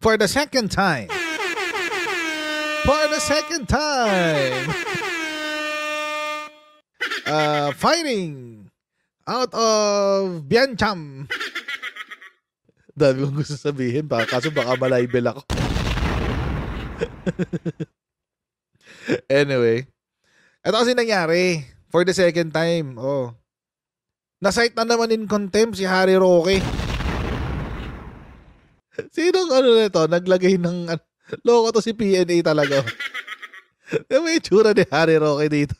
For the second time. For the second time. Fighting out of Biancham. Dami kong gusto sabihin pa, kaso baka malaybel ako. Anyway, ito kasi nangyari for the second time. Oh. Na-cite na naman in contempt si Harry Roque. Sinong nito? Naglagay ng loko to si PNA talaga. May itsura ni Harry Roque dito.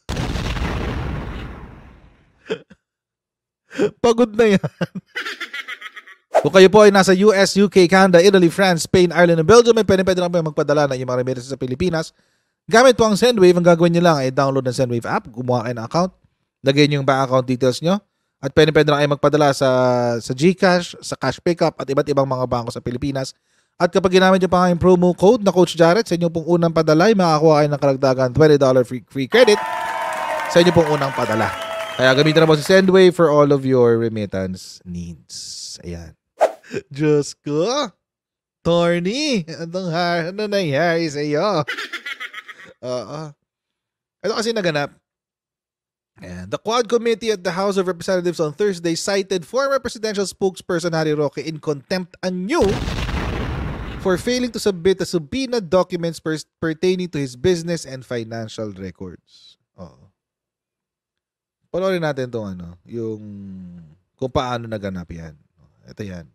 Pagod na yan. Kung kayo po ay nasa US, UK, Canada, Italy, France, Spain, Ireland, and Belgium, may pwede lang po magpadala ng inyong mga remittances sa Pilipinas. Gamit po ang Sendwave, ang gagawin nyo lang ay download ng Sendwave app, gumawa kayo ng account, lagay nyo yung bank account details nyo, at pwede lang kayo magpadala sa GCash, sa Cash Pickup, at iba't ibang mga bangko sa Pilipinas. At kapag ginamit nyo pa yung promo code na Coach Jarrett, sa inyong pong unang padala, ay makakuha kayo ng karagdagan $20 free credit sa inyong pong unang padala. Kaya gamitin na po si Sendwave for all of your remittance needs. Ayan. Diyos ko. Torny. Ano nangyari sa iyo? Ito kasi naganap. Ayan. The Quad Committee at the House of Representatives on Thursday cited former presidential spokesperson Harry Roque in contempt anew for failing to submit the subpoena documents pertaining to his business and financial records. Panoorin natin itong yung kung paano naganap yan. Ito yan.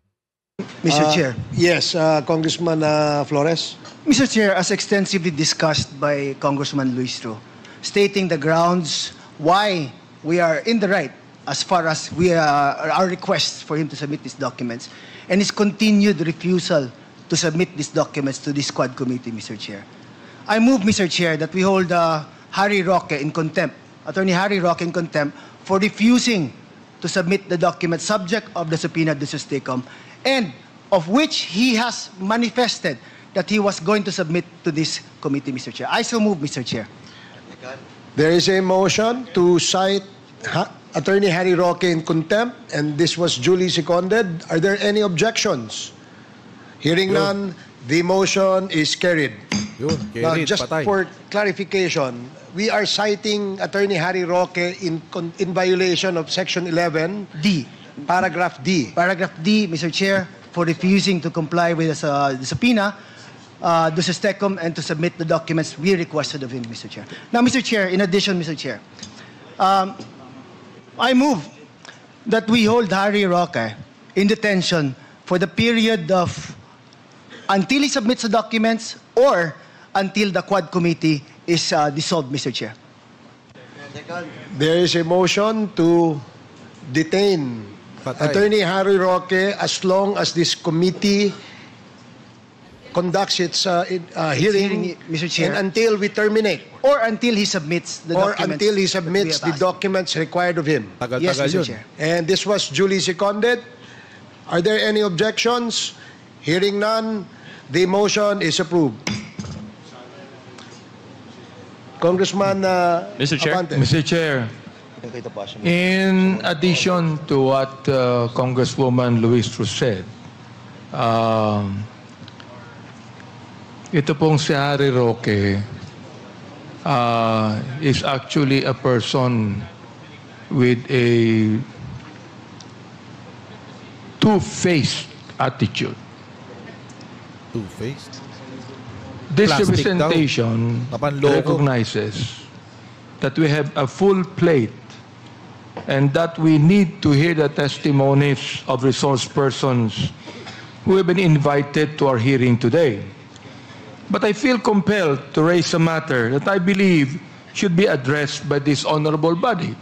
Mr. Chair. Yes, Congressman Flores. Mr. Chair, as extensively discussed by Congressman Luis Ro, stating the grounds why we are in the right as far as our request for him to submit these documents and his continued refusal to submit these documents to this Quad Committee, Mr. Chair. I move, Mr. Chair, that we hold Harry Roque in contempt, Attorney Harry Roque in contempt for refusing to submit the documents subject of the subpoena de Sustecom, and of which he has manifested that he was going to submit to this committee, Mr. Chair. I so move, Mr. Chair. There is a motion to cite Attorney Harry Roque in contempt, and this was duly seconded. Are there any objections? Hearing none, the motion is carried. Now, just for clarification, we are citing Attorney Harry Roque in violation of Section 11 D. Paragraph D. Paragraph D, Mr. Chair, for refusing to comply with the subpoena, the Sustecom, and to submit the documents we requested of him, Mr. Chair. Now, Mr. Chair, in addition, Mr. Chair, I move that we hold Harry Roque in detention for the period of until he submits the documents or until the Quad Committee is dissolved, Mr. Chair. There is a motion to detain Attorney Harry Roque as long as this committee conducts its hearing, Mr. Chair, and until we terminate. Or until he submits the documents. Or until he submits the documents required of him. Yes, Mr. Chair. And this was duly seconded. Are there any objections? Hearing none, the motion is approved. Congressman Mr. Chair. Abante. Mr. Chair, in addition to what Congresswoman Luis Ro said, ito pong si Harry Roque is actually a person with a two-faced attitude. Two-faced? This Plastic representation recognizes that we have a full plate and that we need to hear the testimonies of resource persons who have been invited to our hearing today. But I feel compelled to raise a matter that I believe should be addressed by this honorable body.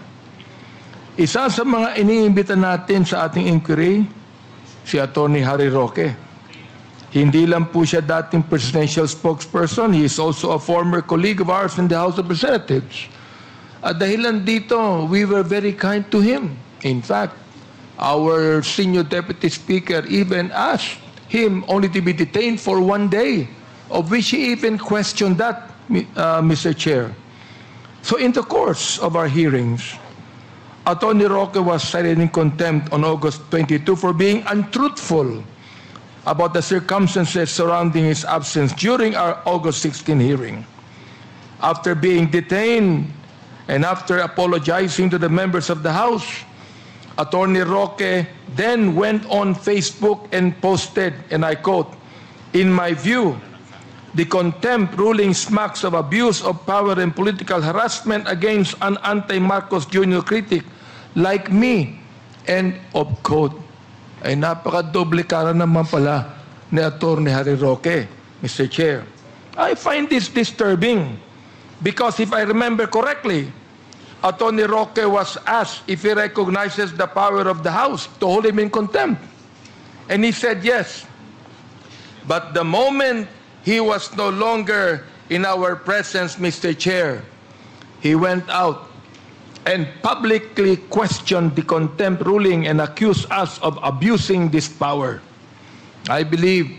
Isa sa mga iniimbita natin sa ating inquiry, si Attorney Harry Roque. Hindi lang po siya dating presidential spokesperson, he is also a former colleague of ours in the House of Representatives. At dahilan dito, we were very kind to him. In fact, our senior deputy speaker even asked him only to be detained for 1 day, of which he even questioned that, Mr. Chair. So in the course of our hearings, Attorney Roque was cited in contempt on August 22 for being untruthful about the circumstances surrounding his absence during our August 16 hearing. After being detained and after apologizing to the members of the House, Attorney Roque then went on Facebook and posted, and I quote, "In my view, the contempt ruling smacks of abuse of power and political harassment against an anti-Marcos Jr. critic like me," end of quote. Ay napaka-doble cara naman pala ni Attorney Harry Roque, Mr. Chair. I find this disturbing because if I remember correctly, Attorney Roque was asked if he recognizes the power of the House to hold him in contempt. And he said yes. But the moment he was no longer in our presence, Mr. Chair, he went out and publicly questioned the contempt ruling and accused us of abusing this power. I believe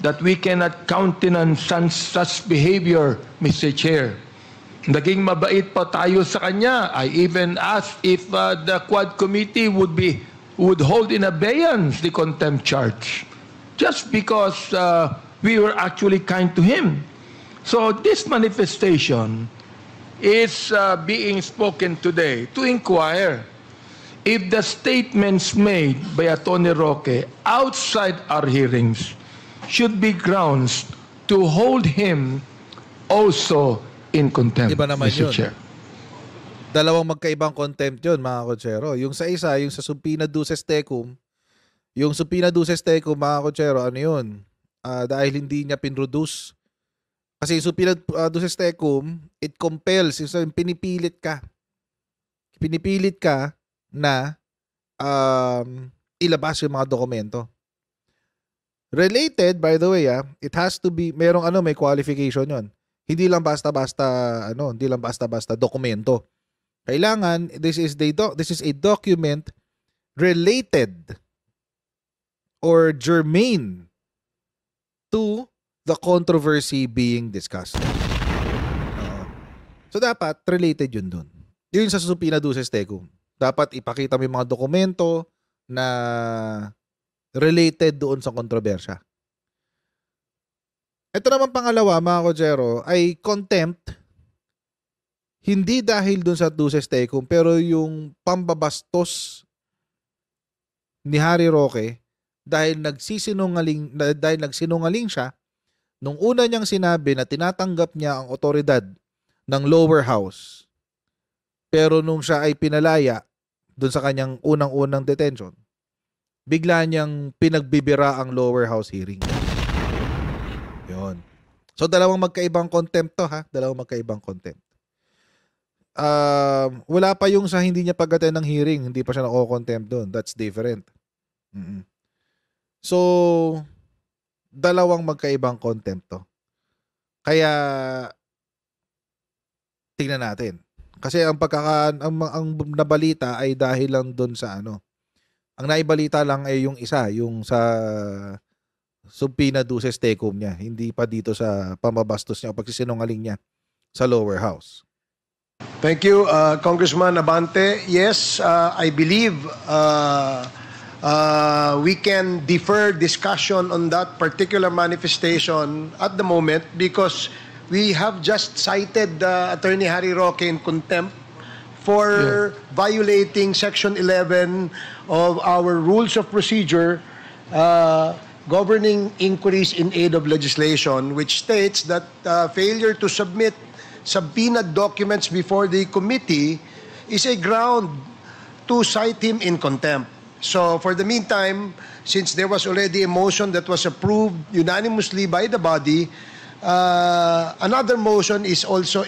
that we cannot countenance such behavior, Mr. Chair. Naging mabait pa tayo sa kanya. I even asked if the Quad Committee would hold in abeyance the contempt charge, just because we were actually kind to him. So this manifestation is being spoken today to inquire if the statements made by Attorney Roque outside our hearings should be grounds to hold him also in contempt, Iba naman Mr. yun. Chair. Dalawang magkaibang contempt yun, mga kotsero. Yung sa isa, yung sa subpoena duces tecum, yung subpoena duces tecum, mga kotsero, ano yun? Dahil hindi niya pinroduce. Kasi yung subpoena duces tecum, it compels, yung pinipilit ka. Pinipilit ka na ilabas yung mga dokumento. Related, by the way, it has to be, may qualification yon. Hindi lang basta-basta hindi lang basta-basta dokumento. Kailangan this is a document related or germane to the controversy being discussed. So dapat related yun dun. Yun sa subpoena duces tecum. Dapat ipakita mo yung mga dokumento na related doon sa kontrobersya. Ito naman pangalawa, mga kotsero, ay contempt, hindi dahil dun sa duces tecum, pero yung pambabastos ni Harry Roque dahil nagsinungaling siya nung una niyang sinabi na tinatanggap niya ang otoridad ng lower house. Pero nung siya ay pinalaya dun sa kanyang unang-unang detention, bigla niyang pinagbibira ang lower house hearing. Yun. So, dalawang magkaibang contempt to, ha? Dalawang magkaibang contempt. Wala pa yung sa hindi niya pag-attend ng hearing, hindi pa siya nako-contempt doon. That's different. So, dalawang magkaibang contempt to. Kaya, tingnan natin. Kasi ang nabalita ay dahil lang doon sa ang naibalita lang ay yung isa, yung sa subpoena duces tecum niya, hindi pa dito sa pamabastos niya o pagsisinungaling niya sa lower house. Thank you, Congressman Abante. Yes, I believe we can defer discussion on that particular manifestation at the moment because we have just cited Attorney Harry Roque in contempt for violating Section 11 of our Rules of Procedure governing inquiries in aid of legislation, which states that failure to submit subpoenaed documents before the committee is a ground to cite him in contempt. So for the meantime, since there was already a motion that was approved unanimously by the body, another motion is also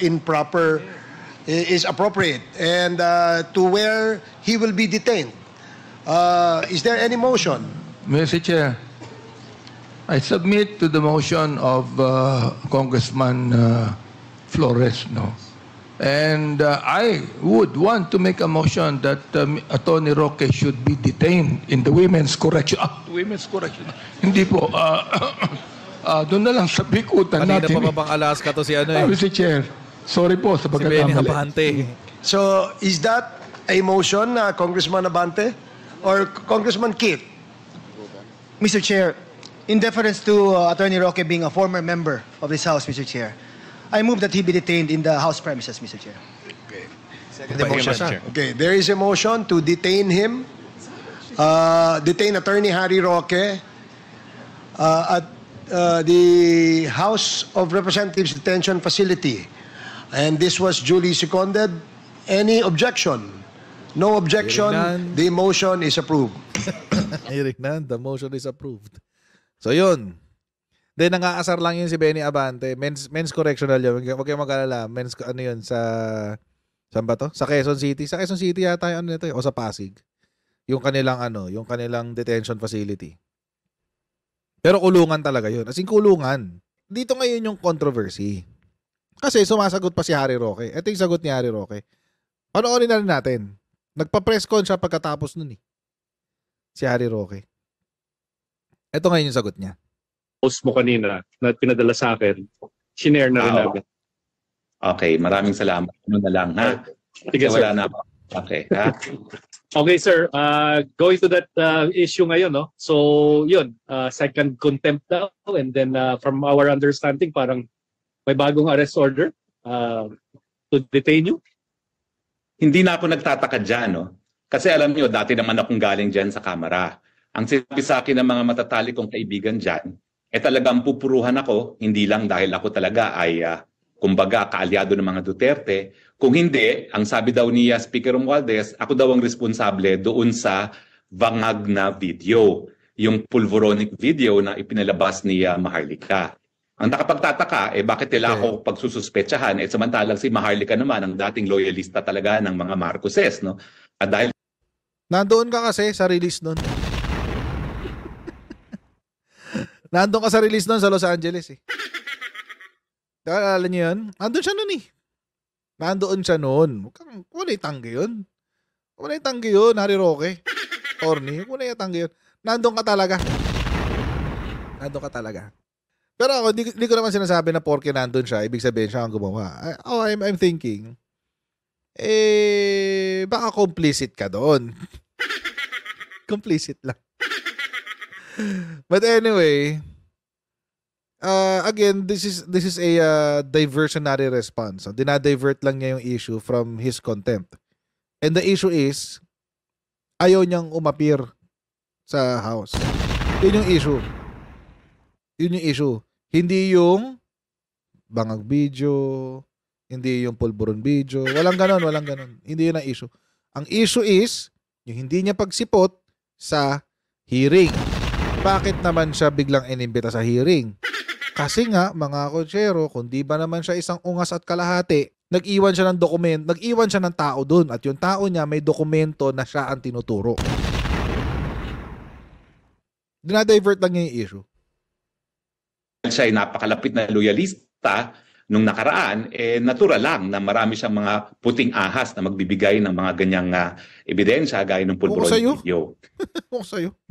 is appropriate and to where he will be detained. Is there any motion? Mr. Chair, I submit to the motion of Congressman Flores, and I would want to make a motion that Attorney Roque should be detained in the women's correction. Women's correction. Hindi po. Doon na lang sa bikutan natin. Kanina pa bang Alaska to si Mr. Chair, sorry po sa si Benny pagkakamali. Abante. So is that a motion, Congressman Abante or Congressman Keith? Mr. Chair, in deference to Attorney Roque being a former member of this House, Mr. Chair, I move that he be detained in the House premises, Mr. Chair. Okay. Thank you, Madam Chair. Okay, there is a motion to detain him, detain Attorney Harry Roque at the House of Representatives Detention Facility. And this was duly seconded. Any objection? No objection. Hearing none. The motion is approved. Hearing none, the motion is approved. So yun. Then nangaasar lang yun si Benny Abante. Men's correctional yun. Huwag kayong mag-alala. Men's, ano yun, saan ba to? Sa Quezon City. Sa Quezon City yata yung ano nito, o sa Pasig. Yung kanilang detention facility. Pero kulungan talaga yun. As in kulungan. Dito ngayon yung controversy. Kasi sumasagot pa si Harry Roque. Ito yung sagot ni Harry Roque. Panoorin na rin natin. Nagpa-press con siya pagkatapos nun eh. Si Harry Roque. Ito ngayon yung sagot niya. Post mo kanina na pinadala sa akin, shinare na rin agad. Okay, maraming salamat. Ano na lang, ha? Sige, Wala sir. na. Okay, ha? Okay, sir. Going to that issue ngayon, no? So, yun, second contempt daw, and then from our understanding, parang may bagong arrest order to detain you. Hindi na ako nagtataka dyan, no? Kasi alam niyo, dati naman akong galing dyan sa Kamara. Ang sinabi sa akin ng mga matatali kong kaibigan dyan, talagang pupuruhan ako, hindi lang dahil ako talaga ay, kumbaga, kaalyado ng mga Duterte. Kung hindi, ang sabi daw ni Speaker Romualdez, ako daw ang responsable doon sa bangag na video, yung pulveronic video na ipinalabas ni Maharlika. Ang nakapagtataka, bakit nila ako pagsususpetsahan? Samantalang si Maharlika naman, ang dating loyalista talaga ng mga Marcoses, no? At dahil Nandoon ka kasi sa release nun. Nandoon ka sa release nun sa Los Angeles eh. Alala niyo yun? Nandoon siya nun eh. Nandoon siya nun. Huwag na itanggi yun. Huwag na itanggi yun, Harry Roque. Orny, huwag na itanggi yun. Nandoon ka talaga. Nandoon ka talaga. Pero ako, hindi ko naman sinasabi na porke nandun siya, ibig sabihin siya ang gumawa. I'm thinking, baka complicit ka doon. Complicit lang. But anyway, again, this is a diversionary response. Dinadivert lang niya yung issue from his contempt. And the issue is, ayaw niyang umapir sa house. Yun yung issue. Yun yung issue. Hindi yung bangag video, hindi yung pulburon video. Walang ganon. Hindi yun ang issue. Ang issue is, yung hindi niya pagsipot sa hearing. Bakit naman siya biglang inimbita sa hearing? Kasi nga, mga kotsero, kung di ba naman siya isang ungas at kalahati, nag-iwan siya ng dokumento, nag-iwan siya ng tao doon at yung tao niya may dokumento na siya ang tinuturo. Dinadivert lang niya yung issue. siya ay napakalapit na loyalista nung nakaraan, natural lang na marami siyang mga puting ahas na magbibigay ng mga ganyang ebidensya gaya ng pulburon video.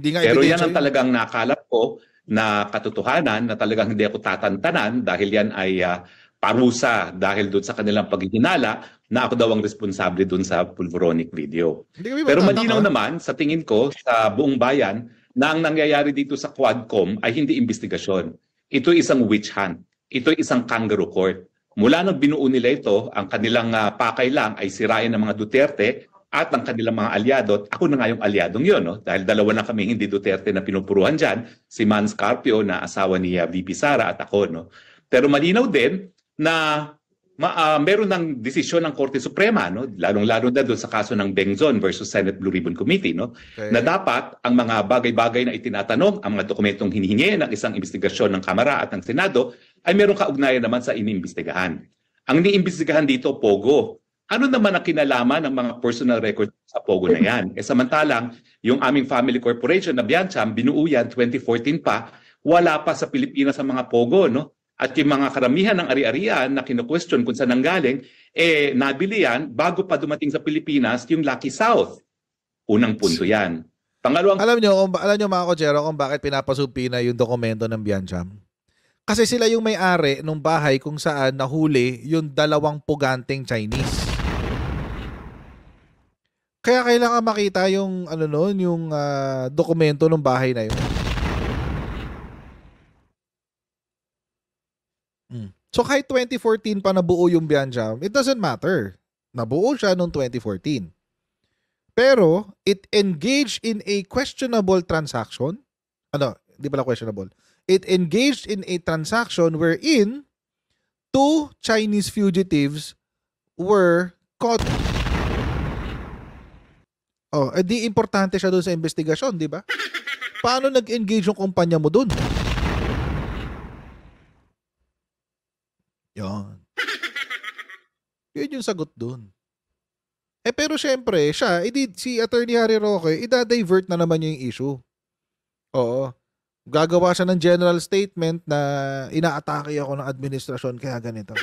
Pero yan ang talagang nakalap ko na katotohanan na talagang hindi ako tatantanan dahil yan ay parusa dahil doon sa kanilang paghihinala na ako daw ang responsable doon sa pulveronic video. Pero malinaw naman sa tingin ko sa buong bayan na ang nangyayari dito sa Quadcom ay hindi investigasyon. Ito isang witch hunt. Ito isang kangaroo court. Mula nang binuo nila ito, ang kanilang pakay lang ay sirain ng mga Duterte at ang kanilang mga alyado. At ako na nga yung alyadong yun, no? Dahil dalawa na kami hindi Duterte na pinupuruhan dyan, si Man Scarpio na asawa ni VP Sara at ako. No? Pero malinaw din na meron ng desisyon ng Korte Suprema, no? Lalong-lalo na doon sa kaso ng Bengzon versus Senate Blue Ribbon Committee, no? Na dapat ang mga bagay-bagay na itinatanong, ang mga dokumentong hinihingi ng isang investigasyon ng Kamara at ng Senado ay meron kaugnayan naman sa iniimbestigahan. Ang iniimbestigahan dito, Pogo. Ano naman ang kinalaman ng mga personal record sa Pogo na yan? Samantalang, yung aming family corporation na Biancham, binuo yan 2014 pa, wala pa sa Pilipinas ang mga Pogo, no? At yung mga karamihan ng ari-arian na kinu-question kung saan nanggaling, nabili yan bago pa dumating sa Pilipinas yung Lucky South. Unang punto yan. Pangalawang... Alam nyo mga kotsero kung bakit pinapasupina yung dokumento ng Biancham? Kasi sila yung may-ari ng bahay kung saan nahuli yung 2 puganteng Chinese. Kaya kailangan makita yung yung dokumento ng bahay na yun. So kahit 2014 pa nabuo yung Biancham, it doesn't matter. Nabuo siya noong 2014. Pero it engaged in a questionable transaction. Hindi pala questionable. It engaged in a transaction wherein 2 Chinese fugitives were caught. Di importante siya doon sa investigasyon, di ba? Paano nag-engage yung kumpanya mo doon? Yan. Yun yung sagot doon. Pero syempre, si Attorney Harry Roque, ida-divert na naman yung issue. Oo. Gagawa siya ng general statement na inaatake ako ng administrasyon kaya ganito.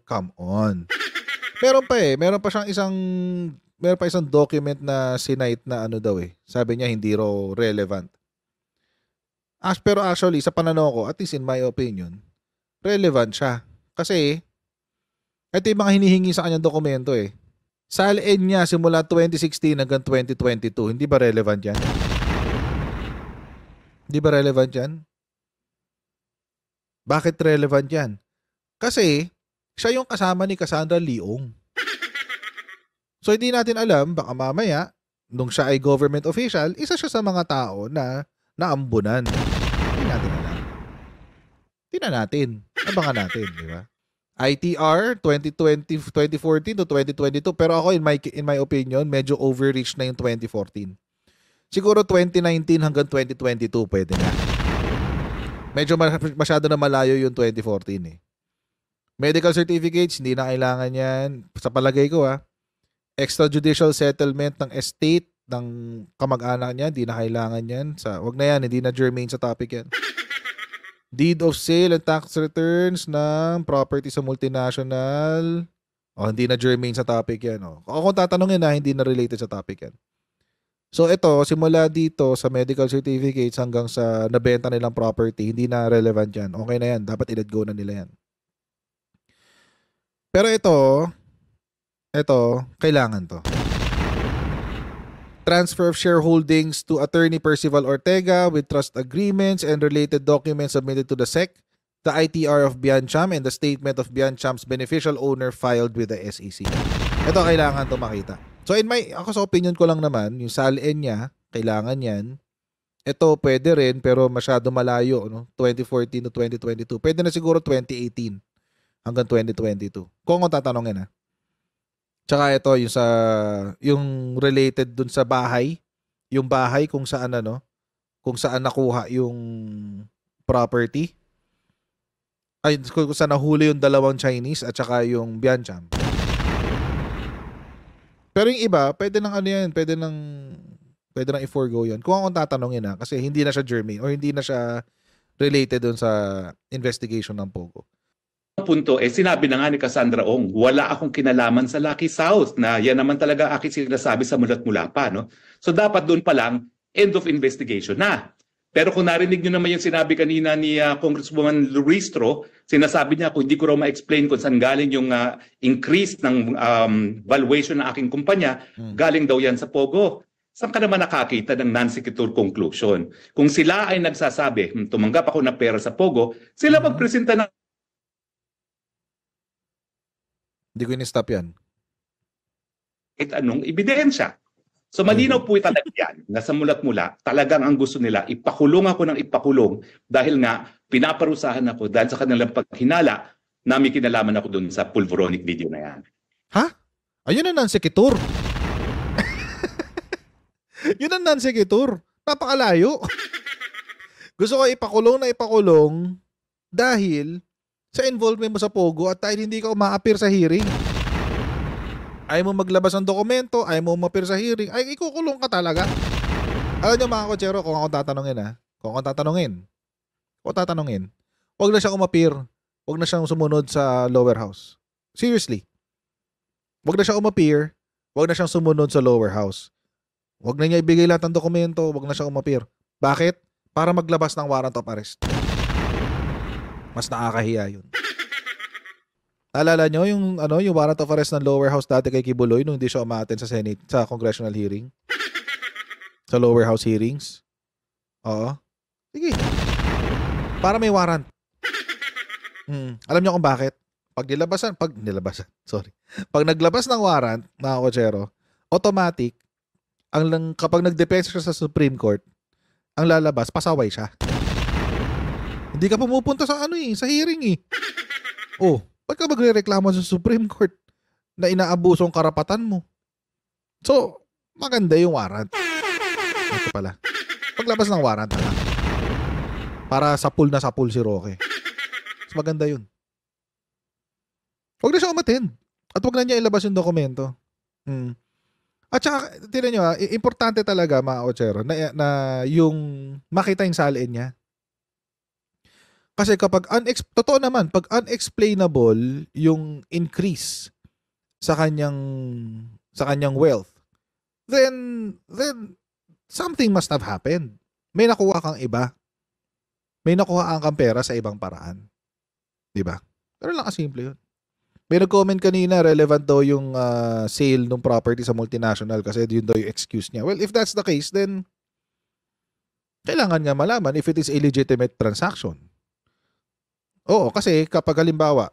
Come on. Meron pa siyang isang document na sinite na sabi niya hindi raw relevant. Pero actually, sa pananaw ko, at least in my opinion, relevant siya. Kasi, ito yung mga hinihingi sa kanyang dokumento Salin niya simula 2016 hanggang 2022. Hindi ba relevant yan? Hindi ba relevant yan? Bakit relevant yan? Kasi, siya yung kasama ni Cassandra Leong. So, hindi natin alam, baka mamaya, nung siya ay government official, isa siya sa mga tao na naambunan. Hindi natin alam. Tingnan natin. Abangan natin, di ba? ITR 2014 to 2022, pero ako in my opinion, medyo overreach na yung 2014. Siguro 2019 hanggang 2022 pwede na. Medyo masyado na malayo yung 2014 Medical certificates, hindi na kailangan yan. Sa palagay ko extrajudicial settlement ng estate ng kamag-anak niya, hindi na kailangan yan. Wag na yan, hindi na germane sa topic yan. Deed of sale and tax returns ng property sa multinational. Hindi na germane sa topic yan. Kung tatanungin hindi na related sa topic yan. So ito, simula dito sa medical certificates hanggang sa nabenta nilang property, hindi na relevant yan. Okay na yan. Dapat i-let go na nila yan. Pero ito, kailangan to. Transfer of shareholdings to Attorney Percival Ortega with trust agreements and related documents submitted to the SEC, the ITR of Biancham, and the statement of Biancham's beneficial owner filed with the SEC. Ito, kailangan to makita. So ako sa opinion ko lang naman, yung salin niya, kailangan yan. Ito, pwede rin, pero masyado malayo, 2014 to 2022. Pwede na siguro 2018 hanggang 2022. Kung tatanungin Tsaka ito yung related dun sa bahay, yung bahay kung saan nakuha yung property. Kung saan nahuli yung dalawang Chinese at saka yung Biancham. Pero yung iba, pwede nang i-forgo yan. Kung akong tatanungin kasi hindi na siya germane or hindi na siya related dun sa investigation ng Pogo. Punto sinabi na nga ni Cassandra Ong, wala akong kinalaman sa Lucky South, na yan naman talaga aking sinasabi sa mulat-mula pa, So dapat doon pa lang end of investigation na. Pero kung narinig nyo naman yung sinabi kanina ni Congresswoman Luistro, sinasabi niya kung hindi ko raw ma-explain kung saan galing yung increase ng valuation ng aking kumpanya, galing daw yan sa Pogo. Saan ka naman nakakita ng non-sequitur conclusion? Kung sila ay nagsasabi, tumanggap ako ng pera sa Pogo, sila magpresenta ng Hindi ko in-stop yan. Anong ebidensya. So malinaw po talaga yan na sa mulat-mula, talagang ang gusto nila, ipakulong ako ng ipakulong dahil nga pinaparusahan ako dahil sa kanilang paghinala na may kinalaman ako dun sa pulveronic video na yan. Ha? Ayun ang non-sequitur. Yun ang non-sequitur. Napakalayo. Gusto ko ipakulong dahil sa involvement mo sa Pogo at dahil hindi ka uma-appear sa hearing. Ayaw mo maglabas ng dokumento, ayaw mo uma-appear sa hearing, ay ikukulong ka talaga. Alam niyo mga kotsero, kung ako tatanungin, huwag na siyang uma-appear, huwag na siyang sumunod sa lower house. Seriously. Huwag na siyang uma-appear, huwag na siyang sumunod sa lower house. Huwag na niya ibigay lahat ng dokumento, huwag na siyang uma-appear. Bakit? Para maglabas ng warrant of arrest. Mas nakakahiya yun. Naalala nyo yung warrant of arrest ng lower house dati kay Kibuloy nung hindi siya umaten sa Senate, sa congressional hearing? Sa lower house hearings? Oo. Sige. Para may warrant. Alam niyo kung bakit? Pag naglabas ng warrant, mga kotsero, automatic, kapag nagdepensa siya sa Supreme Court, ang lalabas, pasaway siya. Hindi ka pumupunta sa sa hearing eh. Oh, ba't ka magre-reklamo sa Supreme Court na inaabuso ang karapatan mo? So, maganda yung warrant. Ito pala. Paglabas ng warrant na lang. Para sapul si Roque. Mas maganda yun. Huwag na siya umattend. At huwag na niya ilabas yung dokumento. At saka, tinan nyo importante talaga mga kotsero na yung makita yung salin niya. Kasi kapag totoo naman, pag unexplainable yung increase sa kanyang wealth, then something must have happened. May nakuha kang iba. May nakuha kang pera sa ibang paraan. Diba? Pero lang kasimple yun. May nag-comment kanina, relevant daw yung sale ng property sa multinational kasi yun daw yung excuse niya. Well, if that's the case, then kailangan nga malaman if it is a legitimate transaction. Oo, kasi kapag halimbawa,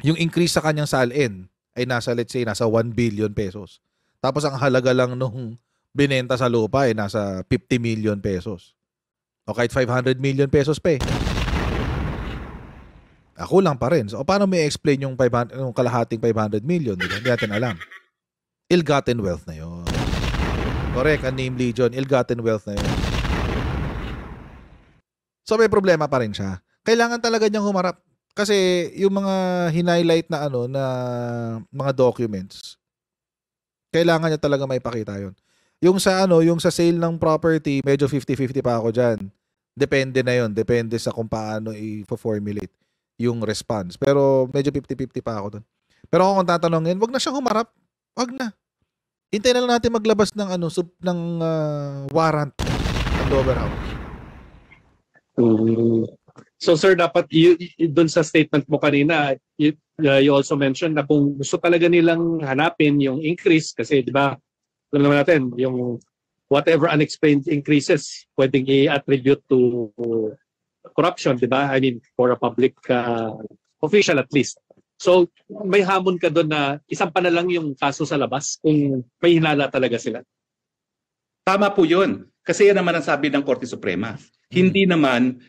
yung increase sa kanyang salin ay let's say, nasa 1 billion pesos. Tapos ang halaga lang nung binenta sa lupa ay nasa 50 million pesos. O kahit 500 million pesos pa eh. Kulang pa rin. So, paano may explain yung kalahating 500 million? Diba? Hindi natin alam. Ill-gotten wealth na yun. Correct, ang name legion. Ill-gotten wealth na yun. So, may problema pa rin siya. Kailangan talaga niyang humarap. Kasi yung mga hinighlight na na mga documents, kailangan niya talaga maipakita yun. Yung sa sale ng property, medyo 50-50 pa ako dyan. Depende na yun. Depende sa kung paano i-formulate yung response. Pero medyo 50-50 pa ako dun. Pero kung tatanungin, wag na siyang humarap. Wag na. Hintayin na lang natin maglabas ng warrant ng lower house. So sir, dapat doon sa statement mo kanina, you also mentioned na kung gusto talaga nilang hanapin yung increase kasi 'di ba? Alam naman natin yung whatever unexplained increases pwedeng i-attribute to corruption, 'di ba? I mean for a public official at least. So may hamon ka doon na isang pa na lang yung kaso sa labas kung may hinala talaga sila. Tama po 'yun. Kasi yan naman ang sabi ng Korte Suprema. Hindi naman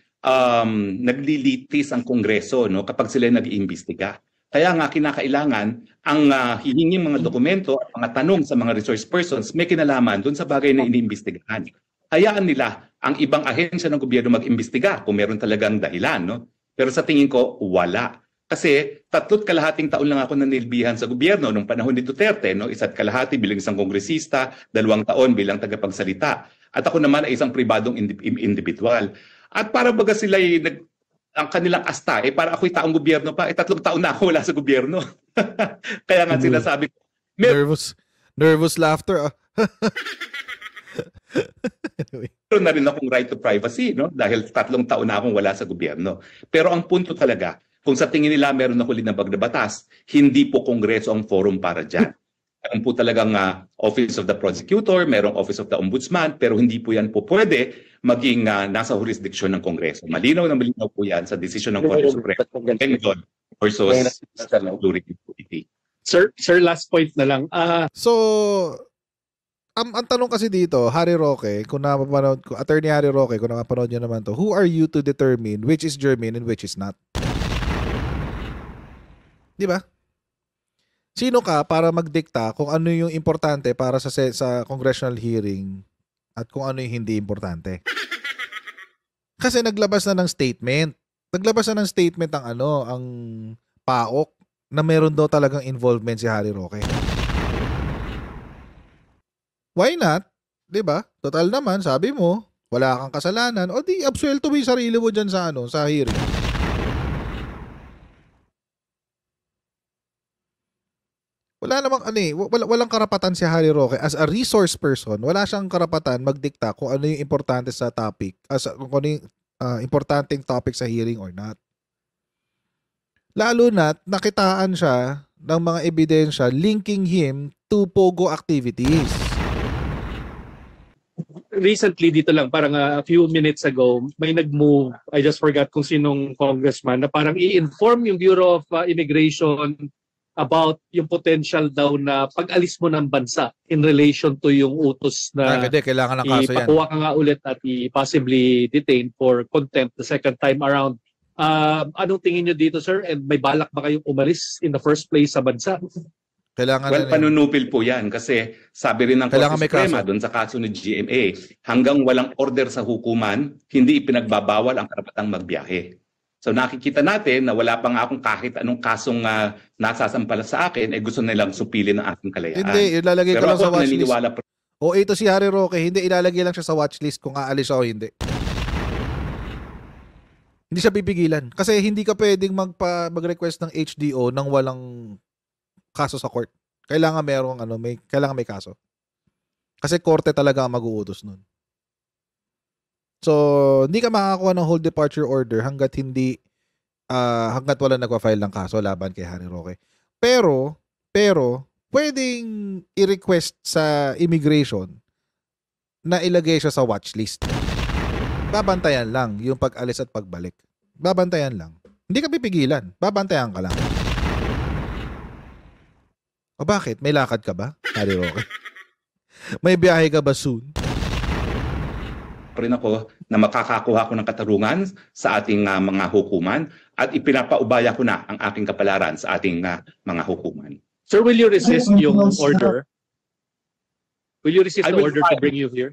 naglilitis ang Kongreso kapag sila nag-iimbestiga. Kaya nga kinakailangan ang hihinging mga dokumento at mga tanong sa mga resource persons may kinalaman doon sa bagay na iniimbestigahan. Hayaan nila ang ibang ahensya ng gobyerno mag-imbestiga kung meron talagang dahilan. Pero sa tingin ko, wala. Kasi 3.5 taon lang ako nanilbihan sa gobyerno nung panahon ni Duterte, 1.5 bilang isang kongresista, 2 taon bilang tagapagsalita. At ako naman ay isang pribadong individual. At para baga sila ang kanilang asta, para ako'y taong gobyerno pa, 3 taon na ako wala sa gobyerno. Kaya nga sinasabi ko. Nervous laughter. Meron na rin akong right to privacy, dahil 3 taon na akong wala sa gobyerno. Pero ang punto talaga, kung sa tingin nila meron na huli na batas, hindi po Kongreso ang forum para dyan. Meron po talagang Office of the Prosecutor, merong Office of the Ombudsman, pero hindi po yan po pwede maging nasa jurisdiction ng Kongreso. Malinaw na malinaw po yan sa desisyon ng Korte Suprema. Versus Sir, last point na lang. Ang tanong kasi dito, Harry Roque, kung napapanood ko, Attorney Harry Roque, kung napapanood nyo naman to, who are you to determine which is germane and which is not? Di ba? Sino ka para magdikta kung ano yung importante para sa congressional hearing at kung ano yung hindi importante? Kasi naglabas na ng statement. Naglabas na ng statement ang PAOK na meron daw talagang involvement si Harry Roque. Why not? 'Di ba? Total naman, sabi mo, wala kang kasalanan. O di absuelto mo yung sarili mo diyan sa hearing. Wala namang walang karapatan si Harry Roque as a resource person. Wala siyang karapatan magdikta kung ano yung importante sa topic, kung ano yung importanteng topic sa hearing or not. Lalo na't nakitaan siya ng mga ebidensya linking him to pogo activities. recently dito lang, parang a few minutes ago, may nag-move, I just forgot kung sinong congressman, na parang i-inform yung Bureau of Immigration about yung potential daw na pag-alis mo ng bansa in relation to yung utos na Hindi, kailangan ng kaso yan. ipakuha ka nga ulit at i-possibly detain for contempt the second time around. Anong tingin nyo dito, sir? And may balak ba kayong umalis in the first place sa bansa? Kailangan Well, panunupil po yan kasi sabi rin ng Kailangan Korte may kaso. Suprema doon sa kaso ng GMA, hanggang walang order sa hukuman, hindi ipinagbabawal ang karapatang magbiyahe. So nakikita natin na wala pa nga akong kahit anong kasong nasasampala sa akin, gusto nilang supilin ang aking kalayaan. Hindi, ilalagay ko Pero lang sa ako watchlist. naniniwala pa. O ito si Harry Roque, hindi ilalagay lang siya sa watchlist kung aalis siya o hindi. Hindi siya pipigilan. Kasi hindi ka pwedeng mag-request ng HDO nang walang kaso sa court. Kailangan merong kailangan may kaso. Kasi korte talaga ang mag-uutos nun. So, hindi ka makakakuha ng whole departure order hanggat wala nagpa-file ng kaso laban kay Harry Roque. Pero pwedeng i-request sa immigration na ilagay siya sa watchlist. Babantayan lang yung pag-alis at pagbalik. Babantayan lang. Hindi ka pipigilan. Babantayan ka lang. O bakit? May lakad ka ba, Harry Roque? May biyahe ka ba soon? Rin ako na makakakuha ko ng katarungan sa ating mga hukuman at ipinapaubaya ko na ang aking kapalaran sa ating mga hukuman. Sir, will you resist yung order? Will you resist I the will order to file. bring you here?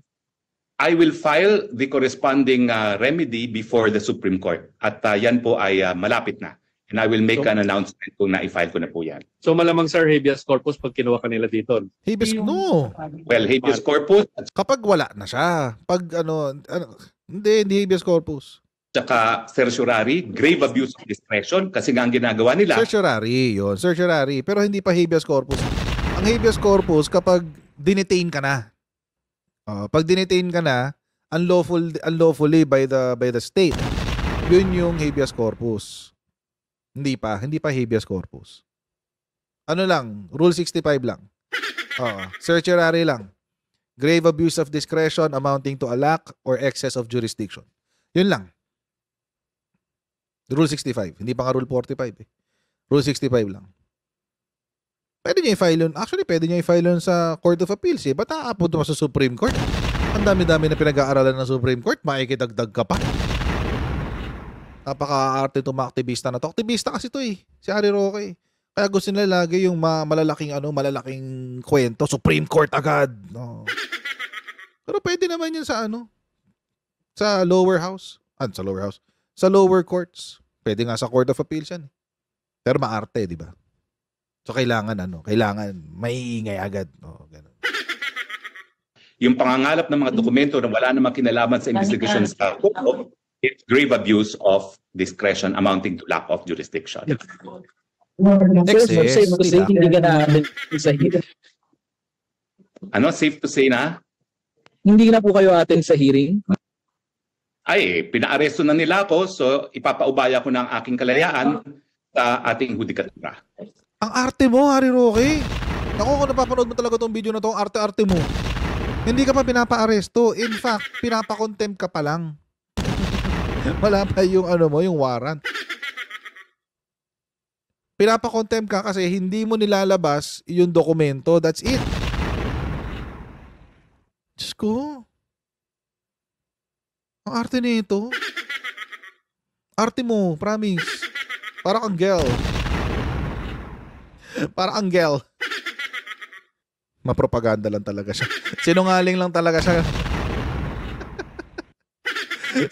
I will file the corresponding remedy before the Supreme Court at yan po ay malapit na. And I will make an announcement kung na-file ko na po yan. So malamang, sir, habeas corpus pag kinuha kanila dito. Habeas, no. Well, habeas corpus at Kapag wala na siya. Pag hindi habeas corpus. saka certiorari, grave abuse of discretion kasi nga ang ginagawa nila. Certiorari, yun. Certiorari. Pero hindi pa habeas corpus. Ang habeas corpus kapag dinetain ka na. Pag dinetain ka na, unlawfully by the state. Yun yung habeas corpus. Hindi pa habeas corpus. Ano lang, Rule 65 lang. Certiorari lang. Grave abuse of discretion amounting to a lack or excess of jurisdiction. Yun lang. Rule 65. Hindi pa nga Rule 45 eh. Rule 65 lang. Pwede niya i-file yun. Actually, pwede niya i-file yun sa Court of Appeals eh. Ba't naapunto pa sa Supreme Court? Ang dami-dami na pinag-aaralan ng Supreme Court. Makikidagdag ka pa. Napaka-arte itong mga aktivista na to. Aktivista kasi to eh. Si Harry Roque. Kaya gusto nila lagi yung malalaking kwento. Supreme Court agad. No. Pero pwede naman yun sa sa lower house. Sa lower house. Sa lower courts. Pwede nga sa Court of Appeals yan. Pero maarte, di ba? So kailangan maiingay agad. Ganun. Yung pangangalap ng mga dokumento na wala namang kinalaman sa investigation sa court, it's grave abuse of discretion amounting to lack of jurisdiction. Excess, hindi ka na sa hearing. Safe to say na? Hindi na po kayo atin sa hearing. Ay, pinaaresto na nila ako, so ipapaubaya ko ng aking kalayaan sa ating hudikatura. Ang arte mo, Harry Roque. Ako, kung napapanood mo talaga tong video na to, ang arte-arte mo. Hindi ka pa pinapa-aresto. In fact, pinapa-contempt ka pa lang. Wala pa yung yung warrant. Pinapa-contempt ka kasi hindi mo nilalabas yung dokumento. That's it. Diyos ko. Ang arte nito. Arte mo, promise. Para kang girl. Para kang girl. Mapropaganda lang talaga siya. Sinungaling lang talaga siya.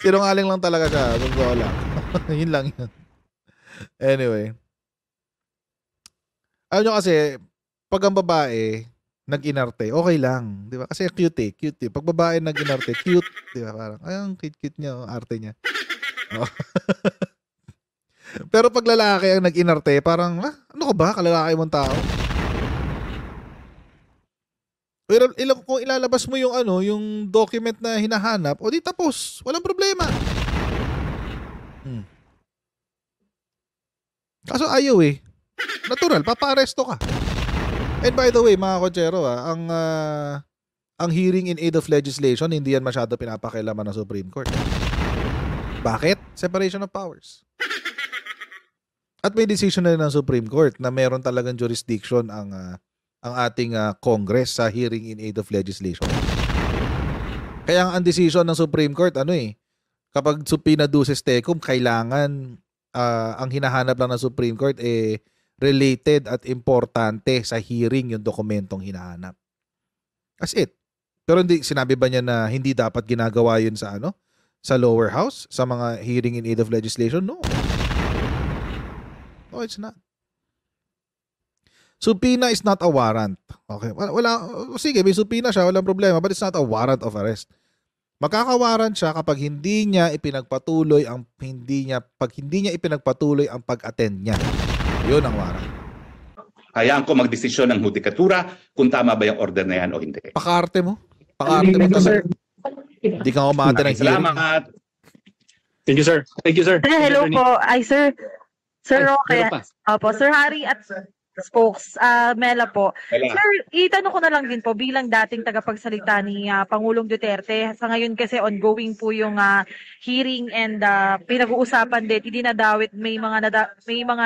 Sinungaling lang talaga siya. Totoo lang. Yun lang yun. Anyway. Alam nyo kasi, pag ang babae nag-inarte, okay lang. Di ba? Kasi cute eh. Cute eh. Pag babae nag-inarte, cute. Di ba? Parang, ay, ang cute niya. Arte niya. Oh. Pero pag lalaki ang nag-inarte, parang, ano ka ba? Kalalaki mong tao. Pero kung ilalabas mo yung yung document na hinahanap, o di tapos. Walang problema. Kaso ayaw eh. Natural, papa-aresto ka. And by the way, mga kotsero, ang ang hearing in aid of legislation, hindi yan masyado pinapakialaman ng Supreme Court. Bakit? Separation of powers. At may decision na rin ng Supreme Court na meron talagang jurisdiction ang ating Congress sa hearing in aid of legislation. Kaya ang decision ng Supreme Court, kapag subpoena duces tecum, kailangan ang hinahanap lang ng Supreme Court related at importante sa hearing yung dokumentong hinahanap. That's it. Pero hindi sinabi ba niya na hindi dapat ginagawa yun sa sa lower house sa mga hearing in aid of legislation? No. No, it's not. Subpoena is not a warrant. Okay. Sige, may subpoena siya, walang problema, but it's not a warrant of arrest. Magkakawarrant siya kapag hindi niya ipinagpatuloy ang pag-attend niya. 'Yun ang warrant. Hayaan ko magdesisyon ng hudikatura kung tama ba yung order na yan o hindi. Pakarte mo. Pakarte mo talaga. Hindi ka umate ng hearing. Salamat. Thank you, sir. Thank you, sir. Hello po. Ay, sir. Sir Roque. meron pa. Opo, Sir Harry at Spokes. Mela po. Wala. Sir, itanong ko na lang din po bilang dating tagapagsalita ni Pangulong Duterte. Sa ngayon kasi ongoing po yung hearing and pinag-uusapan din, idinadawit, may mga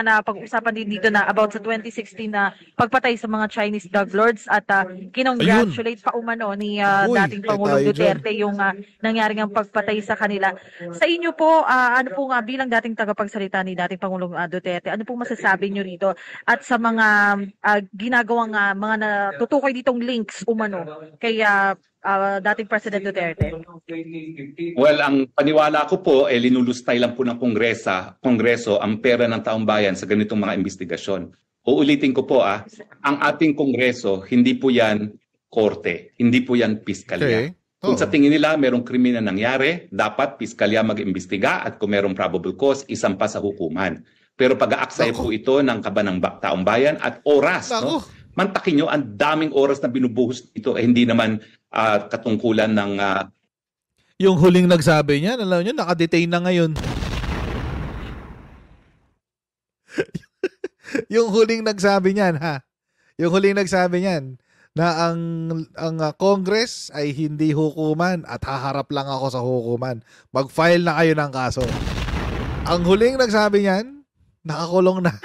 napag-uusapan din dito na about sa 2016 na pagpatay sa mga Chinese drug lords at kinongratulate pa umano ni dating Pangulong Duterte yung nangyaring ang pagpatay sa kanila. Sa inyo po, ano po nga bilang dating tagapagsalita ni dating Pangulong Duterte, ano po masasabi nyo rito at sa mga ginagawang mga natutukoy ditong links umano kay dating President Duterte? Well, ang paniwala ko po, linulustay lang po ng Kongreso ang pera ng taong bayan sa ganitong mga investigasyon. Uulitin ko po, ang ating Kongreso, hindi po yan korte, hindi po yan piskalya. Okay. Kung sa tingin nila merong krimen na nangyari, dapat piskalya mag-imbestiga at kung merong probable cause, isampa sa hukuman. Pero pag-aaksaya po ito ng kaban ng taong bayan at oras, no? Mantakin nyo, ang daming oras na binubuhos ito, hindi naman katungkulan ng... Yung huling nagsabi niya, alam nyo, nakadetain na ngayon. Yung huling nagsabi niyan, yung huling nagsabi niyan, na ang Congress ay hindi hukuman at haharap lang ako sa hukuman. Mag-file na kayo ng kaso. Ang huling nagsabi niyan, nakakulong na.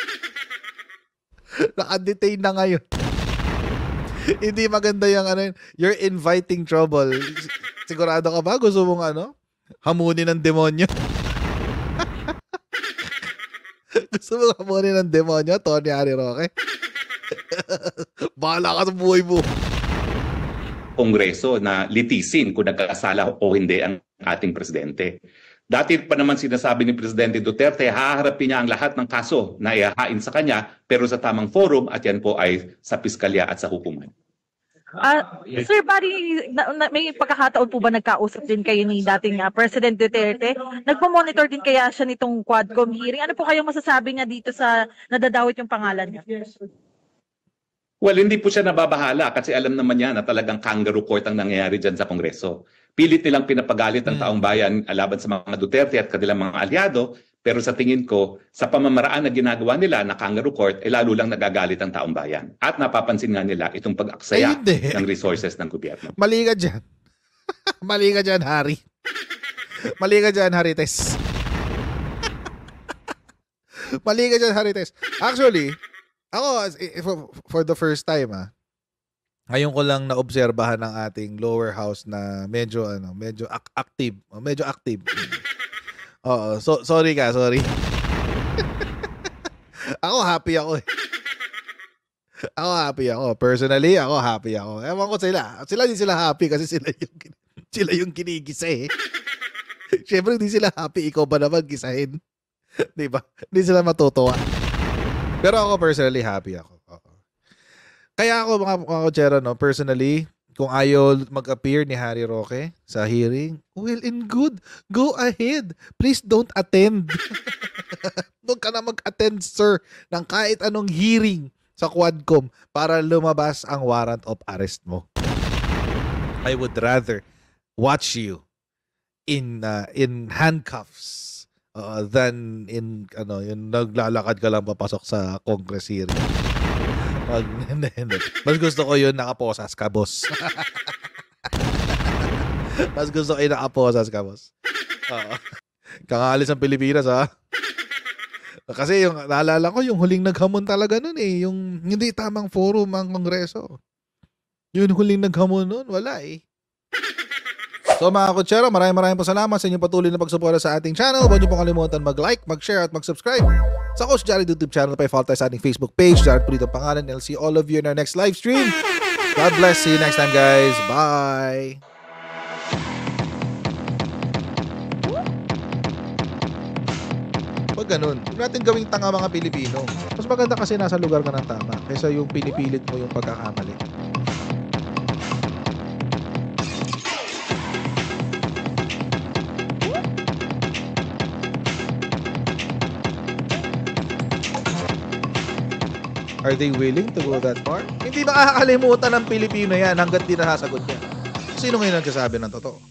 Nakadetain na ngayon. Hindi maganda yung you're inviting trouble. Sigurado ka ba? Gusto mong hamunin ng demonyo? Gusto mong hamunin ng demonyo, Tony Harry Roque? Bahala ka sa buhay mo. Kongreso na litisin kung nagkasala o hindi ang ating presidente. Dati pa naman sinasabi ni Presidente Duterte, haharapin niya ang lahat ng kaso na ihahain sa kanya, pero sa tamang forum at yan po ay sa piskalya at sa hukuman. Sir Barry, may pagkakataon po ba nagkausap din kayo ni dating President Duterte? Nagpo-monitor din kaya siya nitong Quadcom hearing? Ano po kayong masasabi niya dito sa nadadawit yung pangalan niya? Well, hindi po siya nababahala kasi alam naman niya na talagang kangaroo court ang nangyayari dyan sa Kongreso. Pilit nilang pinapagalit ang taong bayan laban sa mga Duterte at kanilang mga aliado, pero sa tingin ko, sa pamamaraan na ginagawa nila na kangaroo court, lalo lang nagagalit ang taong bayan. At napapansin nga nila itong pag-aksaya ng resources ng gobyerno. Mali ka dyan. Mali ka dyan, Harry. Mali ka dyan, Harry Tess. Mali ka dyan, Harry Tess. Actually, ako, for the first time, ngayon ko lang naobserbahan ng ating lower house na medyo active. Medyo active. Oo, sorry. Ako happy ako. Ako happy ako. Personally, ako happy ako. Ewan ko sila. Sila din sila happy kasi sila yung kinigisa eh. Siyempre, hindi sila happy. Ikaw ba naman gisahin? Di ba? Hindi sila matutuwa. Pero ako personally happy ako. Kaya ako mga kotsero, personally, kung ayaw mag-appear ni Harry Roque sa hearing, well and good. Go ahead. Please don't attend. Huwag ka na mag-attend, sir, ng kahit anong hearing sa Quadcom para lumabas ang warrant of arrest mo. I would rather watch you in handcuffs than in yung naglalakad ka lang papasok sa Congress hearing. Mas gusto ko yun nakaposas ka, boss. Mas gusto kayo nakaposas ka, boss. Oo. Kangalis ng Pilipinas, ha? Kasi yung naalala ko, yung huling naghamon talaga nun eh. Yung hindi tamang forum ang Kongreso. Yung huling naghamon nun, wala eh. So mga kutsero, maraming po salamat sa inyong patuloy na pagsuporta sa ating channel. Huwag niyo pong kalimutan mag-like, mag-share at mag-subscribe sa Coach Jared YouTube channel. Pa-follow tayo sa ating Facebook page, Jared Pulito ang pangalan. I'll see all of you in our next live stream. God bless. See you next time, guys. Bye. Pag ganun, huwag natin gawing tanga mga Pilipino. Mas maganda kasi nasa lugar ka ng tama kaysa yung pinipilit mo yung pagkakamali. Are they willing to go that far? Hindi makakalimutan ng Pilipino yan hanggat di nasasagot yan. Sino ngayon nagsasabi ng totoo?